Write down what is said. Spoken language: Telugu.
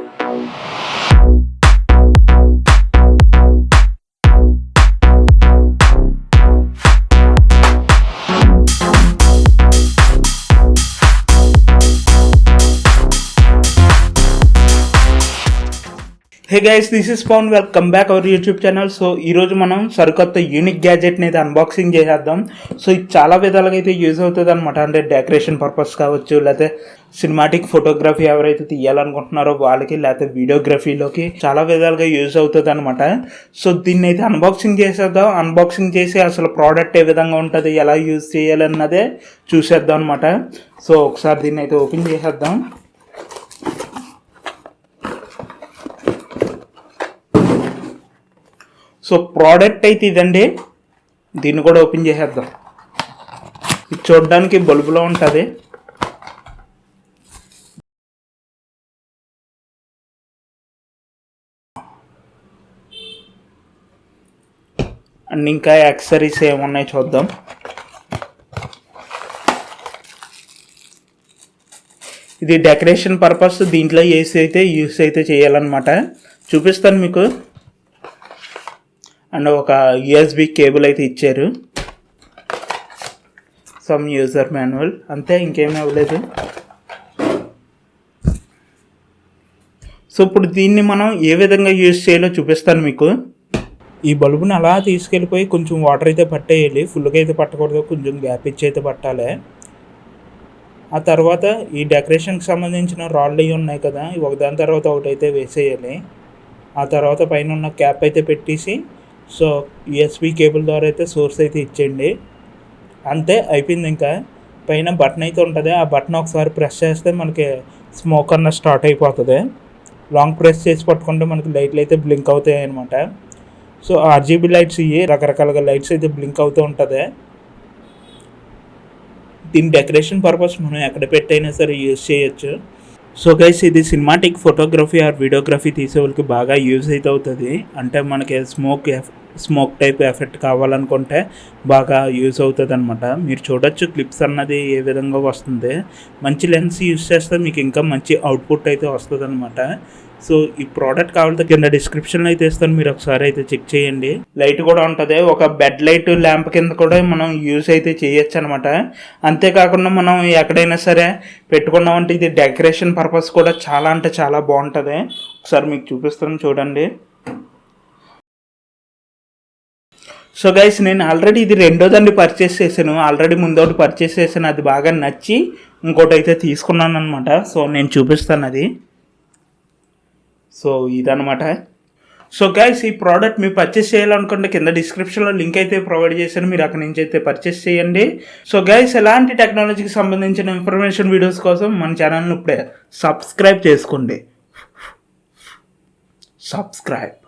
Hey guys, this is Pavan. Welcome back our YouTube channel. So ఈరోజు మనం సరికొత్త యూనిక్ గ్యాజెట్ని అయితే అన్బాక్సింగ్ చేసేద్దాం. సో ఇది చాలా విధాలుగా అయితే యూజ్ అవుతుంది అనమాట. అంటే డెకరేషన్ పర్పస్ కావచ్చు, లేకపోతే సినిమాటిక్ ఫోటోగ్రఫీ ఎవరైతే తీయాలనుకుంటున్నారో వాళ్ళకి, లేకపోతే వీడియోగ్రఫీలోకి చాలా విధాలుగా యూజ్ అవుతుంది అనమాట. సో దీన్ని అయితే అన్బాక్సింగ్ చేసేద్దాం. అన్బాక్సింగ్ చేసి అసలు ప్రోడక్ట్ ఏ విధంగా ఉంటుంది, ఎలా యూజ్ చేయాలన్నదే చూసేద్దాం అనమాట. సో ఒకసారి దీన్ని అయితే ఓపెన్ చేసేద్దాం. సో ప్రోడక్ట్ అయితే ఇదండి. దీన్ని కూడా ఓపెన్ చేసేద్దాం. ఇది చూడడానికి బల్బులో ఉంటుంది. అండ్ ఇంకా యాక్సెసరీస్ ఏమున్నాయి చూద్దాం. ఇది డెకరేషన్ పర్పస్. దీంట్లో యూస్ అయితే చేయాలన్నమాట. చూపిస్తాను మీకు. అండ్ ఒక యూఎస్బి కేబుల్ అయితే ఇచ్చారు. సమ్ యూజర్ మాన్యువల్, అంతే, ఇంకేమీ అవ్వలేదు. సో ఇప్పుడు దీన్ని మనం ఏ విధంగా యూజ్ చేయాలో చూపిస్తాను మీకు. ఈ బల్బుని అలా తీసుకెళ్ళిపోయి కొంచెం వాటర్ అయితే పట్టేయాలి. ఫుల్గా అయితే పట్టకూడదు, కొంచెం గ్యాప్ ఇచ్చి అయితే పట్టాలి. ఆ తర్వాత ఈ డెకరేషన్కి సంబంధించిన రాళ్ళు అవి ఉన్నాయి కదా, ఒకదాని తర్వాత ఒకటి అయితే వేసేయాలి. ఆ తర్వాత పైన ఉన్న క్యాప్ అయితే పెట్టేసి సో యూఎస్బి కేబుల్ ద్వారా అయితే సోర్స్ అయితే ఇచ్చేయండి. అంతే, అయిపోయింది. ఇంకా పైన బటన్ అయితే ఉంటుంది. ఆ బటన్ ఒకసారి ప్రెస్ చేస్తే మనకి స్మోక్ అన్న స్టార్ట్ అయిపోతుంది. లాంగ్ ప్రెస్ చేసి పట్టుకుంటే మనకి లైట్లు అయితే బ్లింక్ అవుతాయి అనమాట. సో ఆర్జీబీ లైట్స్ ఇవి రకరకాలుగా లైట్స్ అయితే బ్లింక్ అవుతూ ఉంటుంది. దీని డెకరేషన్ పర్పస్ మనం ఎక్కడ పెట్టైనా సరే యూజ్ చేయొచ్చు. సో గైస్, ఇది సినిమాటిక్ ఫోటోగ్రఫీ ఆర్ వీడియోగ్రఫీ తీసే వాళ్ళకి బాగా యూజ్ అయితే అవుతుంది. అంటే మనకి స్మోక్ టైప్ ఎఫెక్ట్ కావాలనుకుంటే బాగా యూజ్ అవుతుంది అనమాట. మీరు చూడొచ్చు క్లిప్స్ అన్నది ఏ విధంగా వస్తుంది. మంచి లెన్స్ యూజ్ చేస్తే మీకు ఇంకా మంచి అవుట్పుట్ అయితే వస్తుంది అనమాట. సో ఈ ప్రోడక్ట్ కావాలంటే కింద డిస్క్రిప్షన్లో అయితే ఇస్తాను, మీరు ఒకసారి అయితే చెక్ చేయండి. లైట్ కూడా ఉంటుంది. ఒక బెడ్ లైట్ ల్యాంప్ కింద కూడా మనం యూజ్ అయితే చేయొచ్చు అనమాట. అంతేకాకుండా మనం ఎక్కడైనా సరే పెట్టుకున్నామంటే ఇది డెకరేషన్ పర్పస్ కూడా చాలా అంటే చాలా బాగుంటుంది. ఒకసారి మీకు చూపిస్తాను, చూడండి. సో గైస్, నేను ఆల్రెడీ ఇది రెండోదాన్ని పర్చేస్ చేశాను. ఆల్రెడీ ముందోటి పర్చేస్ చేశాను, అది బాగా నచ్చి ఇంకోటి అయితే తీసుకున్నాను అనమాట. సో నేను చూపిస్తాను అది. సో ఇదనమాట. సో గైస్, ఈ ప్రోడక్ట్ మీరు పర్చేస్ చేయాలనుకుంటే కింద డిస్క్రిప్షన్లో లింక్ అయితే ప్రొవైడ్ చేశాను, మీరు అక్కడి నుంచి అయితే పర్చేస్ చేయండి. సో గైస్, ఎలాంటి టెక్నాలజీకి సంబంధించిన ఇన్ఫర్మేషన్ వీడియోస్ కోసం మన ఛానల్ని ఇప్పుడే సబ్స్క్రైబ్ చేసుకోండి. సబ్స్క్రైబ్.